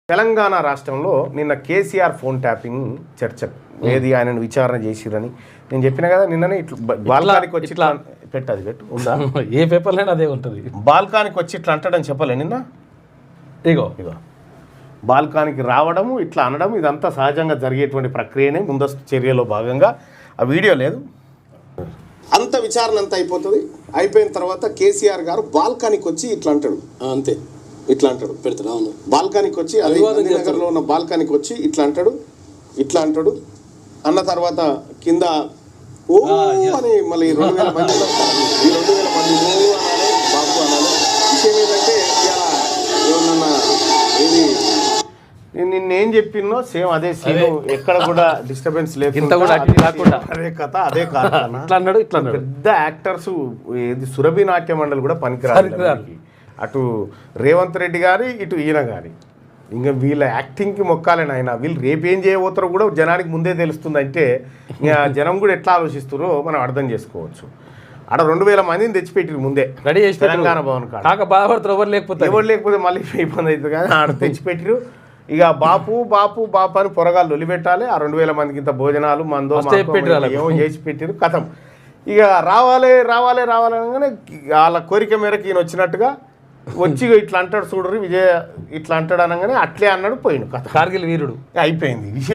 తెలంగాణ రాష్ట్రంలో నిన్న KCR phone tapping చర్చ ఏది ఆయనను విచారణ చేసిరని నేను చెప్పిన కదా నిన్ననే ఇట్లా బాల్కానికి వచ్చి ఇట్లా పెట్టది పెట్టు ఉందా ఏ పేపర్లైనా అదే ఉంటుంది. బాల్కానికి వచ్చి ఇట్లా అంటాడని చెప్పలే నిన్న. ఇగో బాల్కానికి రావడము ఇట్లా అనడం ఇదంతా సహజంగా జరిగేటువంటి ప్రక్రియనే, ముందస్తు చర్యలో భాగంగా. ఆ వీడియో లేదు. అంత విచారణ అంతా అయిపోతుంది. అయిపోయిన తర్వాత కేసీఆర్ గారు బాల్కానికి వచ్చి ఇట్లా అంటాడు, అంతే ఇట్లా అంటాడు పెడతాడు. అవును, బాల్కానికి వచ్చి అది నగర్లో ఉన్న బాల్కానికి వచ్చి ఇట్లా అంటాడు అన్న తర్వాత కింద ఓ అని మళ్ళీ 2000 మంది ఈ 2000 మంది ఓ అనాలి, బాపు అనాలి. విషయం ఏంటంటే ఏమన్నా ఇది నిన్నేం చెప్పినో సేమ్ అదే సీన్, ఎక్కడ కూడా డిస్టర్బెన్స్ లేదు, అదే కథ అదే కాదు. పెద్ద యాక్టర్స్ సురభి నాట్య మండలి కూడా పనికిరాదు. అటు రేవంత్ రెడ్డి గారి ఇటు ఈయన గారి ఇంకా వీళ్ళ యాక్టింగ్కి మొక్కాలని ఆయన వీళ్ళు రేపు ఏం చేయబోతారో కూడా జనానికి ముందే తెలుస్తుంది. అంటే ఇంకా జనం కూడా ఎట్లా ఆలోచిస్తారో మనం అర్థం చేసుకోవచ్చు. అక్కడ 2000 మందిని తెచ్చిపెట్టారు ముందే రెడీ చేసి తెలంగాణ భవన్ కాక బాధపడతారు. ఎవరు లేకపోతే మళ్ళీ ఇబ్బంది అవుతుంది కానీ ఆడ తెచ్చిపెట్టారు. ఇక బాపు బాపు బాపు అని పొరగాళ్ళు వదిలిపెట్టాలి. ఆ 2000 మందికి ఇంత భోజనాలు మందో ఏమో చేసి పెట్టారు కథం. ఇక రావాలి అనగానే వాళ్ళ కోరిక మేరకు ఈయన వచ్చినట్టుగా వచ్చి ఇట్లా అంటాడు చూడరు విజయ్ ఇట్లా అంటాడు అనగానే అట్లే అన్నాడు, పోయిండు కథ. కార్గిల్ వీరుడు అయిపోయింది.